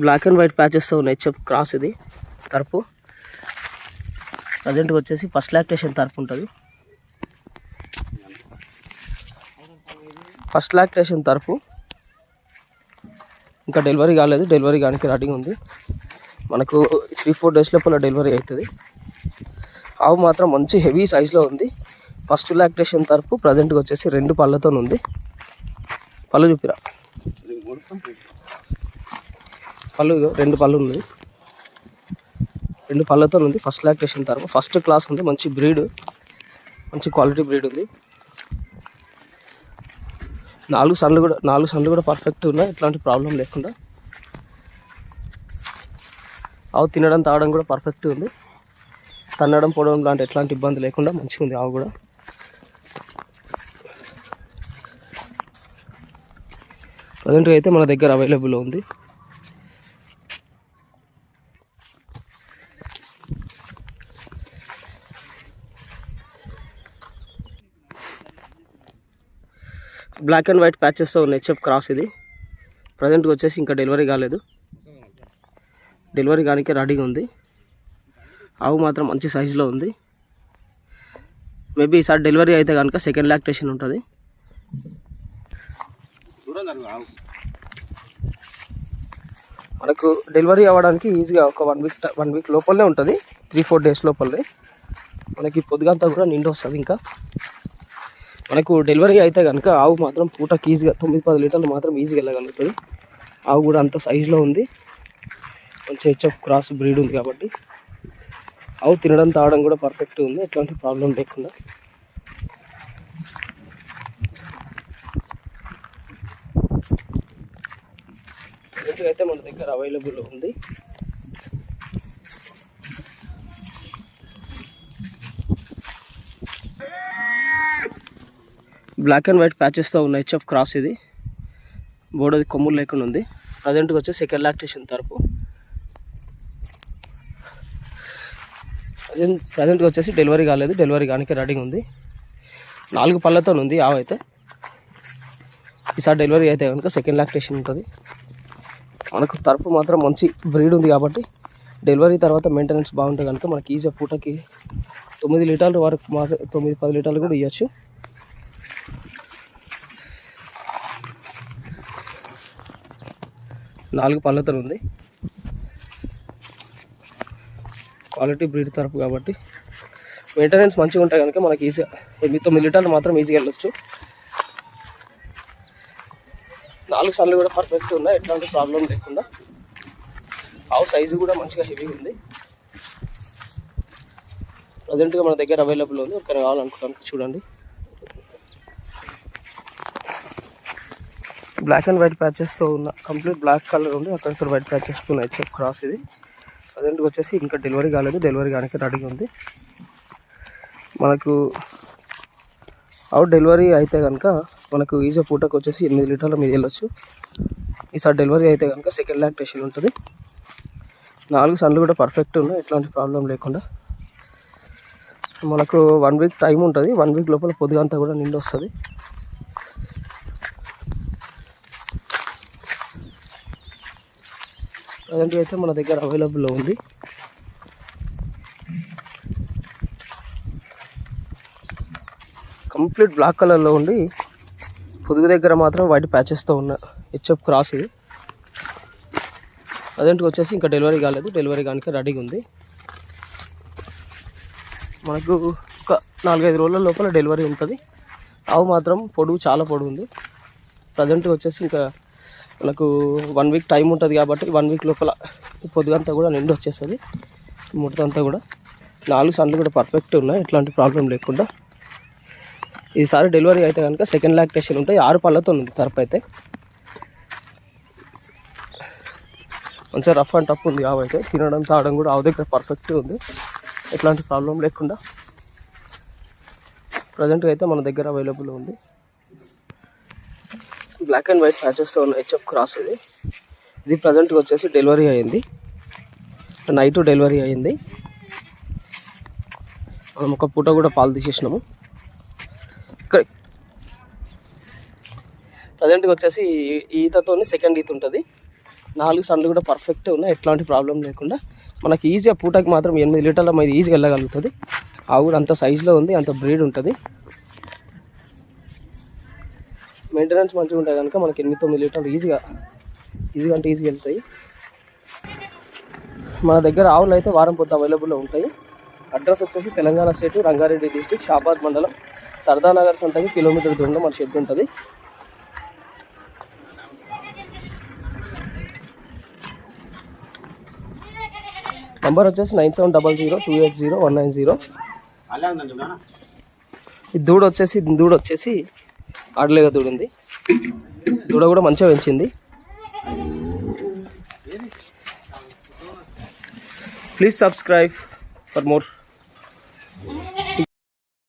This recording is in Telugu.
బ్లాక్ అండ్ వైట్ ప్యాచెస్ ఉన్నాయి. హెచ్ఎఫ్ క్రాస్ ఇది తరపు. ప్రజెంట్గా వచ్చేసి ఫస్ట్ లాక్టేషన్ తరపు ఉంటుంది. ఫస్ట్ లాక్టేషన్ తరపు ఇంకా డెలివరీ కాలేదు. డెలివరీ కానీ రెడీగా ఉంది. మనకు 3-4 డేస్ లోపల డెలివరీ అవుతుంది. ఆవు మాత్రం మంచి హెవీ సైజులో ఉంది. ఫస్ట్ లాక్టేషన్ తరపు ప్రజెంట్గా వచ్చేసి 2 పళ్ళతో ఉంది. పళ్ళు చూపిరా. పళ్ళు 2 పళ్ళు ఉంది. 2 పళ్ళతో ఉంది. ఫస్ట్ లాక్టేషన్ తరపు ఫస్ట్ క్లాస్ ఉంది. మంచి బ్రీడ్, మంచి క్వాలిటీ బ్రీడ్ ఉంది. 4 సన్లు కూడా పర్ఫెక్ట్ ఉన్నాయి. ఎట్లాంటి ప్రాబ్లం లేకుండా. ఆవు తినడం తాగడం కూడా పర్ఫెక్ట్ ఉంది. తన్నడం పోవడం లాంటి ఎట్లాంటి ఇబ్బంది లేకుండా మంచిగా ఉంది ఆవు కూడా. ప్రజెంట్గా అయితే మన దగ్గర అవైలబుల్ ఉంది. బ్లాక్ అండ్ వైట్ ప్యాచెస్తో ఉన్న హెచ్ఎఫ్ క్రాస్ ఇది. ప్రజెంట్గా వచ్చేసి ఇంకా డెలివరీ కాలేదు. డెలివరీ కానికే రెడీగా ఉంది. ఆవు మాత్రం మంచి సైజులో ఉంది. మేబీ ఈసారి డెలివరీ అయితే కనుక సెకండ్ లాక్టేషన్ ఉంటుంది. మనకు డెలివరీ అవ్వడానికి ఈజీగా ఒక 1 వీక్ లోపలనే ఉంటుంది. 3-4 డేస్ లోపలనే మనకి పొద్దుగంతా కూడా నిండి వస్తుంది. ఇంకా మనకు డెలివరీ అయితే కనుక ఆవు మాత్రం పూటకి ఈజీగా 9-10 లీటర్లు మాత్రం ఈజీగా వెళ్ళగలుగుతుంది. ఆవు కూడా అంత సైజులో ఉంది. మంచి హెచ్ఎఫ్ క్రాస్ బ్రీడ్ ఉంది కాబట్టి ఆవు తినడం తాగడం కూడా పర్ఫెక్ట్ ఉంది. ఎట్లాంటి ప్రాబ్లం లేకుండా. అయితే మన దగ్గర అవైలబుల్ ఉంది. బ్లాక్ అండ్ వైట్ ప్యాచెస్తో ఉన్న హెచ్ఎఫ్ క్రాస్ ఇది. బోర్డు కొమ్ములు లేకుండా ఉంది. ప్రజెంట్గా వచ్చి సెకండ్ లాక్టేషన్ తరపు. ప్రజెంట్గా వచ్చేసి డెలివరీ కాలేదు. డెలివరీ కానికే రెడీగా ఉంది. 4 పళ్ళతో ఉంది ఆవు అయితే. ఈసారి డెలివరీ అయితే కనుక సెకండ్ లాక్టేషన్ ఉంటుంది. మనకు తరపు మాత్రం మంచి బ్రీడ్ ఉంది కాబట్టి డెలివరీ తర్వాత మెయింటెనెన్స్ బాగుంటే కనుక మనకి ఈజీగా పూటకి 9 లీటర్ల వరకు 9-10 లీటర్లు కూడా ఇవ్వచ్చు. నాలుగు పళ్ళతో ఉంది. క్వాలిటీ బ్రీడ్ తరపు కాబట్టి మెయింటెనెన్స్ మంచిగా ఉంటాయి కనుక మనకి ఈజీగా 9 లీటర్లు మాత్రం ఈజీగా వెళ్ళొచ్చు. 4 సన్లు కూడా పర్ఫెక్ట్ ఉన్నాయి. ఎట్లాంటి ప్రాబ్లం లేకుండా. ఆవు సైజు కూడా మంచిగా హెవీ ఉంది. ప్రజెంట్గా మన దగ్గర అవైలబుల్ ఉంది. ఒకరికి కావాలనుకుంటాను చూడండి. బ్లాక్ అండ్ వైట్ ప్యాచెస్తో ఉన్న కంప్లీట్ బ్లాక్ కలర్ ఉంది. అక్కడ వైట్ ప్యాచెస్తో ఉన్న హెచ్ఎఫ్ క్రాస్ ఇది. ప్రజెంట్గా వచ్చేసి ఇంకా డెలివరీ కాలేదు. డెలివరీ కానికి రెడీగా ఉంది. మనకు అవుట్ డెలివరీ అయితే కనుక మనకు ఈజీ పూటకు వచ్చేసి 8 లీటర్ల మీద వెళ్ళొచ్చు. ఈసారి డెలివరీ అయితే కనుక సెకండ్ లాక్టేషన్ ఉంటుంది. 4 సన్లు కూడా పర్ఫెక్ట్ ఉన్నాయి. ఎట్లాంటి ప్రాబ్లం లేకుండా. మనకు 1 వీక్ టైం ఉంటుంది. 1 వీక్ లోపల పొద్దుగంతా కూడా నిండి వస్తుంది. ప్రజెంట్గా అయితే మన దగ్గర అవైలబుల్లో ఉంది. కంప్లీట్ బ్లాక్ కలర్లో ఉండి పొదుగు దగ్గర మాత్రం వైట్ ప్యాచెస్తో ఉన్న హెచ్ఎఫ్ క్రాస్ ఇది. ప్రజెంట్గా వచ్చేసి ఇంకా డెలివరీ కాలేదు. డెలివరీ కానికే రెడీగా ఉంది. మనకు ఒక 4-5 రోజుల లోపల డెలివరీ ఉంటుంది. ఆవు మాత్రం చాలా పొడుగు ఉంది. ప్రజెంట్గా వచ్చేసి ఇంకా మనకు 1 వీక్ టైం ఉంటుంది కాబట్టి 1 వీక్ లోపల పొద్దుగంతా కూడా నిండి వచ్చేస్తుంది. ముట్టంతా కూడా 4 సన్లు కూడా పర్ఫెక్ట్ ఉన్నాయి. ఎట్లాంటి ప్రాబ్లం లేకుండా. ఈసారి డెలివరీ అయితే కనుక సెకండ్ లాక్టేషన్ ఉంటాయి. 6 పళ్ళతో ఉంది తరపు అయితే. మంచిగా రఫ్ అండ్ టఫ్ ఉంది ఆవు అయితే. తినడం తాగడం కూడా ఆవు దగ్గర పర్ఫెక్ట్ ఉంది. ఎట్లాంటి ప్రాబ్లం లేకుండా ప్రజెంట్గా అయితే మన దగ్గర అవైలబుల్ ఉంది. బ్లాక్ అండ్ వైట్ ప్యాచెస్తో ఉన్న హెచ్ఎఫ్ క్రాస్ ఇది. ఇది ప్రజెంట్గా వచ్చేసి డెలివరీ అయ్యింది. నైట్ డెలివరీ అయ్యింది. మనం ఒక పూట కూడా పాలు తీసేసినాము. ఇక్కడ ప్రజెంట్గా వచ్చేసి ఈతతో సెకండ్ ఈత ఉంటుంది. 4 సన్లు కూడా పర్ఫెక్ట్ ఉన్నాయి, ఎట్లాంటి ప్రాబ్లం లేకుండా. మనకి ఈజీగా పూటకి మాత్రం 8 లీటర్ల మీద ఈజీగా వెళ్ళగలుగుతుంది. ఆవు కూడా అంత సైజులో ఉంది, అంత బ్రీడ్ ఉంటుంది. మెయింటెనెన్స్ మంచిగా ఉంటాయి కనుక మనకి 8-9 లీటర్లు ఈజీగా అంటే ఈజీగా వెళ్తాయి. మన దగ్గర ఆవులు అయితే వారం పొద్దు అవైలబుల్లో ఉంటాయి. అడ్రస్ వచ్చేసి తెలంగాణ స్టేట్ రంగారెడ్డి డిస్టిక్ షాబాద్ మండలం సర్దానగర్ సంతకి కిలోమీటర్ దూరంలో మన షెడ్ ఉంటుంది. నంబర్ వచ్చేసి 9700280190. ఈ దూడ వచ్చేసి ఆడలేగా దూడ ఉంది. దూడ కూడా మంచిగా పెంచింది. Please subscribe for more.